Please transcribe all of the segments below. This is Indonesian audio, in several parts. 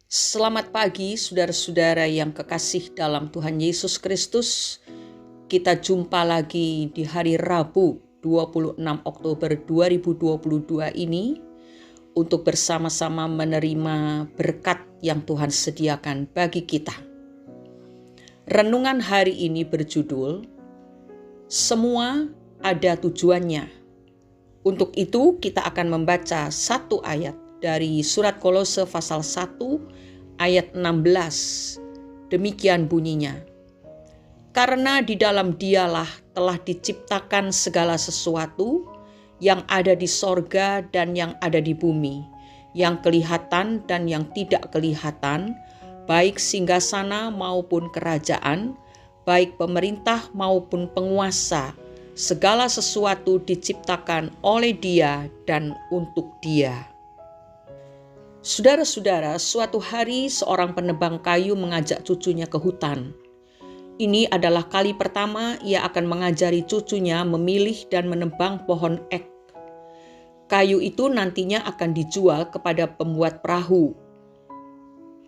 Selamat pagi saudara-saudara yang kekasih dalam Tuhan Yesus Kristus. Kita jumpa lagi di hari Rabu 26 Oktober 2022 ini untuk bersama-sama menerima berkat yang Tuhan sediakan bagi kita. Renungan hari ini berjudul Semua ada tujuannya. Untuk itu kita akan membaca satu ayat dari surat Kolose pasal 1 ayat 16. Demikian bunyinya. Karena di dalam Dialah telah diciptakan segala sesuatu yang ada di sorga dan yang ada di bumi, yang kelihatan dan yang tidak kelihatan, baik singgasana maupun kerajaan, baik pemerintah maupun penguasa. Segala sesuatu diciptakan oleh Dia dan untuk Dia. Saudara-saudara, suatu hari seorang penebang kayu mengajak cucunya ke hutan. Ini adalah kali pertama ia akan mengajari cucunya memilih dan menebang pohon ek. Kayu itu nantinya akan dijual kepada pembuat perahu.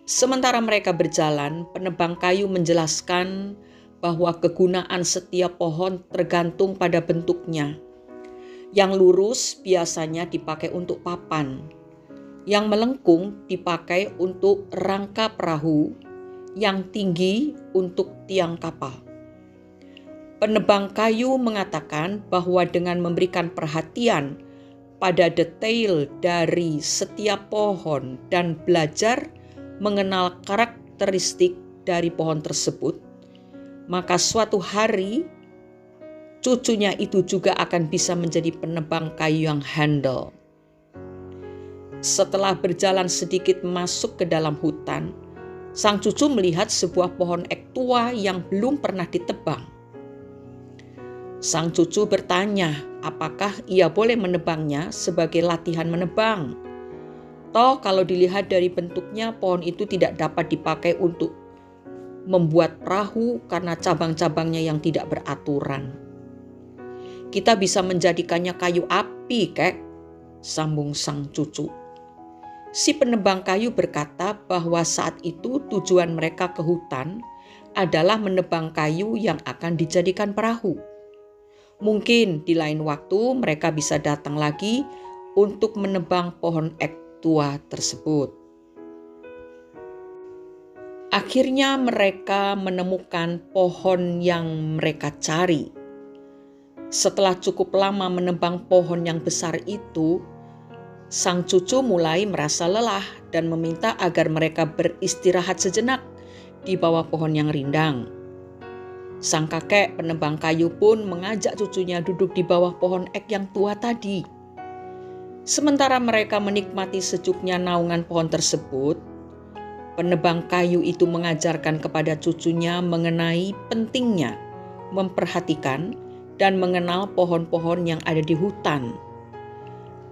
Sementara mereka berjalan, penebang kayu menjelaskan bahwa kegunaan setiap pohon tergantung pada bentuknya. Yang lurus biasanya dipakai untuk papan. Yang melengkung dipakai untuk rangka perahu, yang tinggi untuk tiang kapal. Penebang kayu mengatakan bahwa dengan memberikan perhatian pada detail dari setiap pohon dan belajar mengenal karakteristik dari pohon tersebut, maka suatu hari cucunya itu juga akan bisa menjadi penebang kayu yang handal. Setelah berjalan sedikit masuk ke dalam hutan, sang cucu melihat sebuah pohon ek tua yang belum pernah ditebang. Sang cucu bertanya, apakah ia boleh menebangnya sebagai latihan menebang? Toh kalau dilihat dari bentuknya, pohon itu tidak dapat dipakai untuk membuat perahu karena cabang-cabangnya yang tidak beraturan. Kita bisa menjadikannya kayu api, kek, sambung sang cucu. Si penebang kayu berkata bahwa saat itu tujuan mereka ke hutan adalah menebang kayu yang akan dijadikan perahu. Mungkin di lain waktu mereka bisa datang lagi untuk menebang pohon ek tua tersebut. Akhirnya mereka menemukan pohon yang mereka cari. Setelah cukup lama menebang pohon yang besar itu, sang cucu mulai merasa lelah dan meminta agar mereka beristirahat sejenak di bawah pohon yang rindang. Sang kakek penebang kayu pun mengajak cucunya duduk di bawah pohon ek yang tua tadi. Sementara mereka menikmati sejuknya naungan pohon tersebut, penebang kayu itu mengajarkan kepada cucunya mengenai pentingnya memperhatikan dan mengenal pohon-pohon yang ada di hutan.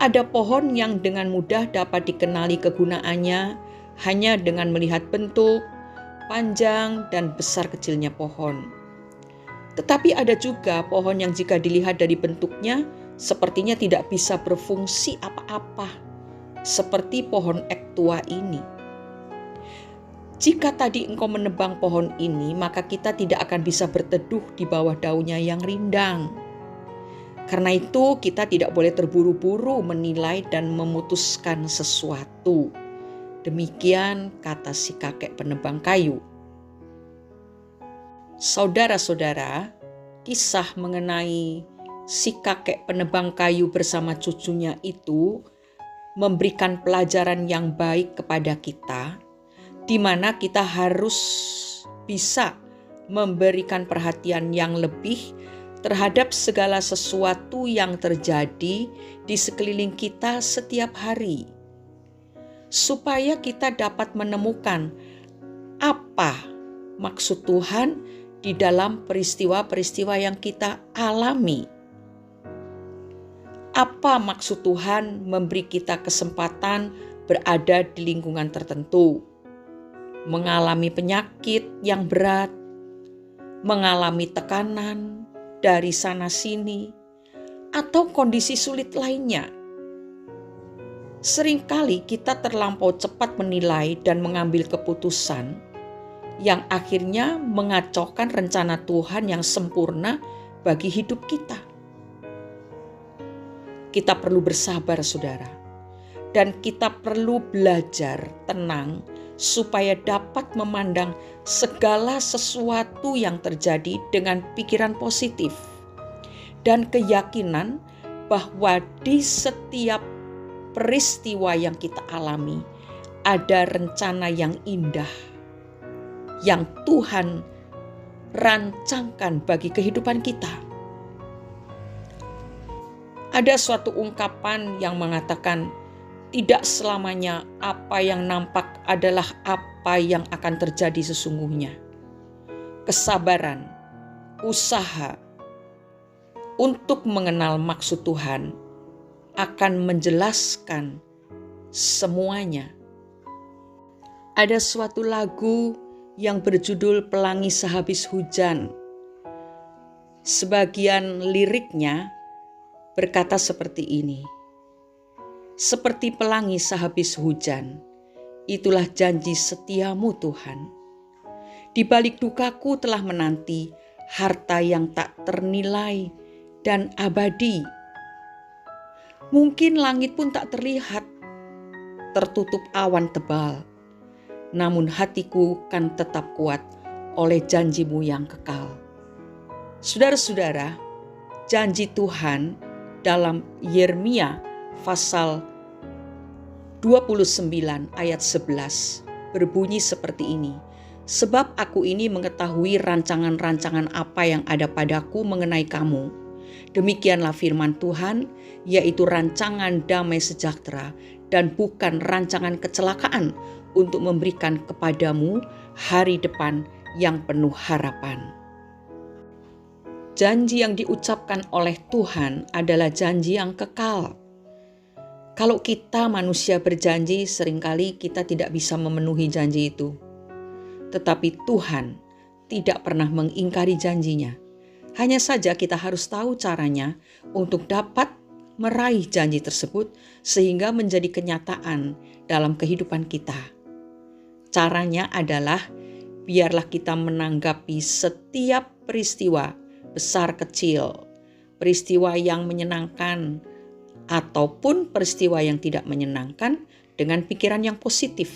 Ada pohon yang dengan mudah dapat dikenali kegunaannya hanya dengan melihat bentuk, panjang, dan besar kecilnya pohon. Tetapi ada juga pohon yang jika dilihat dari bentuknya sepertinya tidak bisa berfungsi apa-apa, seperti pohon ek tua ini. Jika tadi engkau menebang pohon ini, maka kita tidak akan bisa berteduh di bawah daunnya yang rindang. Karena itu kita tidak boleh terburu-buru menilai dan memutuskan sesuatu. Demikian kata si kakek penebang kayu. Saudara-saudara, kisah mengenai si kakek penebang kayu bersama cucunya itu memberikan pelajaran yang baik kepada kita, di mana kita harus bisa memberikan perhatian yang lebih terhadap segala sesuatu yang terjadi di sekeliling kita setiap hari, supaya kita dapat menemukan apa maksud Tuhan di dalam peristiwa-peristiwa yang kita alami. Apa maksud Tuhan memberi kita kesempatan berada di lingkungan tertentu, mengalami penyakit yang berat, mengalami tekanan dari sana-sini, atau kondisi sulit lainnya. Seringkali kita terlampau cepat menilai dan mengambil keputusan yang akhirnya mengacaukan rencana Tuhan yang sempurna bagi hidup kita. Kita perlu bersabar, saudara, dan kita perlu belajar tenang supaya dapat memandang segala sesuatu yang terjadi dengan pikiran positif dan keyakinan bahwa di setiap peristiwa yang kita alami ada rencana yang indah yang Tuhan rancangkan bagi kehidupan kita. Ada suatu ungkapan yang mengatakan, tidak selamanya apa yang nampak adalah apa yang akan terjadi sesungguhnya. Kesabaran, usaha untuk mengenal maksud Tuhan akan menjelaskan semuanya. Ada suatu lagu yang berjudul Pelangi Sehabis Hujan. Sebagian liriknya berkata seperti ini. Seperti pelangi sehabis hujan, itulah janji setiamu Tuhan. Di balik dukaku telah menanti harta yang tak ternilai dan abadi. Mungkin langit pun tak terlihat, tertutup awan tebal. Namun hatiku kan tetap kuat oleh janjimu yang kekal. Saudara-saudara, janji Tuhan dalam Yeremia pasal 29 ayat 11 berbunyi seperti ini. Sebab aku ini mengetahui rancangan-rancangan apa yang ada padaku mengenai kamu. Demikianlah firman Tuhan, yaitu rancangan damai sejahtera dan bukan rancangan kecelakaan, untuk memberikan kepadamu hari depan yang penuh harapan. Janji yang diucapkan oleh Tuhan adalah janji yang kekal. Kalau kita manusia berjanji, seringkali kita tidak bisa memenuhi janji itu. Tetapi Tuhan tidak pernah mengingkari janjinya. Hanya saja kita harus tahu caranya untuk dapat meraih janji tersebut sehingga menjadi kenyataan dalam kehidupan kita. Caranya adalah biarlah kita menanggapi setiap peristiwa besar kecil, peristiwa yang menyenangkan ataupun peristiwa yang tidak menyenangkan dengan pikiran yang positif,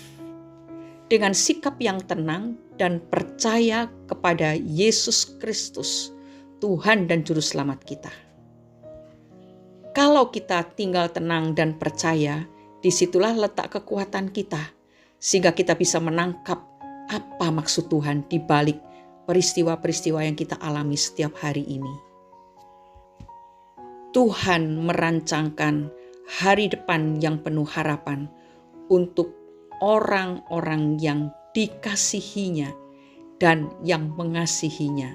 dengan sikap yang tenang dan percaya kepada Yesus Kristus, Tuhan dan Juru Selamat kita. Kalau kita tinggal tenang dan percaya, disitulah letak kekuatan kita, sehingga kita bisa menangkap apa maksud Tuhan di balik peristiwa-peristiwa yang kita alami setiap hari ini. Tuhan merancangkan hari depan yang penuh harapan untuk orang-orang yang dikasihinya dan yang mengasihinya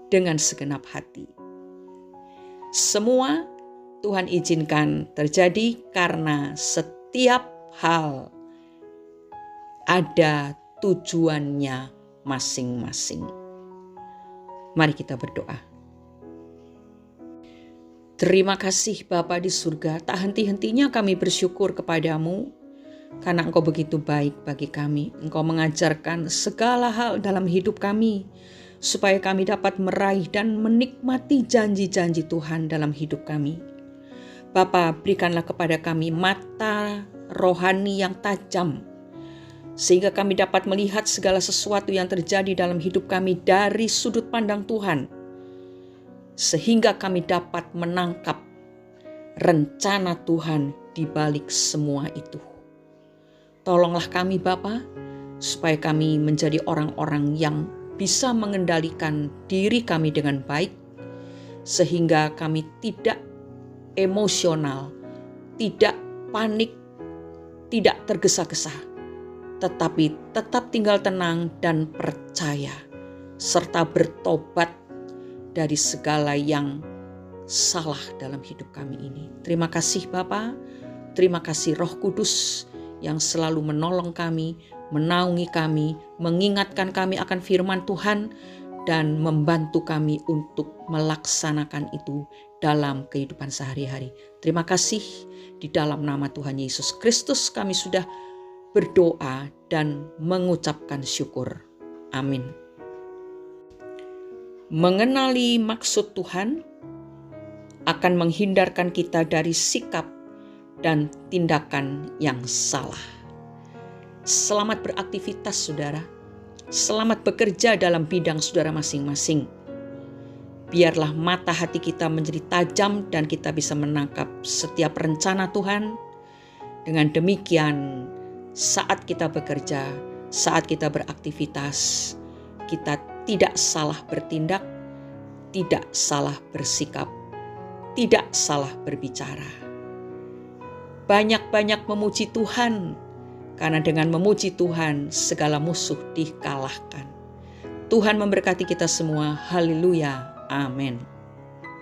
dengan segenap hati. Semua Tuhan izinkan terjadi karena setiap hal ada tujuannya masing-masing. Mari kita berdoa. Terima kasih Bapa di surga, tak henti-hentinya kami bersyukur kepadamu karena Engkau begitu baik bagi kami. Engkau mengajarkan segala hal dalam hidup kami supaya kami dapat meraih dan menikmati janji-janji Tuhan dalam hidup kami. Bapa, berikanlah kepada kami mata rohani yang tajam sehingga kami dapat melihat segala sesuatu yang terjadi dalam hidup kami dari sudut pandang Tuhan, sehingga kami dapat menangkap rencana Tuhan di balik semua itu. Tolonglah kami Bapa, supaya kami menjadi orang-orang yang bisa mengendalikan diri kami dengan baik, sehingga kami tidak emosional, tidak panik, tidak tergesa-gesa, tetapi tetap tinggal tenang dan percaya, serta bertobat dari segala yang salah dalam hidup kami ini. Terima kasih Bapa, terima kasih Roh Kudus yang selalu menolong kami, menaungi kami, mengingatkan kami akan firman Tuhan, dan membantu kami untuk melaksanakan itu dalam kehidupan sehari-hari. Terima kasih, di dalam nama Tuhan Yesus Kristus kami sudah berdoa dan mengucapkan syukur. Amin. Mengenali maksud Tuhan akan menghindarkan kita dari sikap dan tindakan yang salah. Selamat beraktivitas saudara. Selamat bekerja dalam bidang saudara masing-masing. Biarlah mata hati kita menjadi tajam dan kita bisa menangkap setiap rencana Tuhan. Dengan demikian, saat kita bekerja, saat kita beraktivitas, kita tidak salah bertindak, tidak salah bersikap, tidak salah berbicara. Banyak-banyak memuji Tuhan, karena dengan memuji Tuhan segala musuh dikalahkan. Tuhan memberkati kita semua. Haleluya. Amin.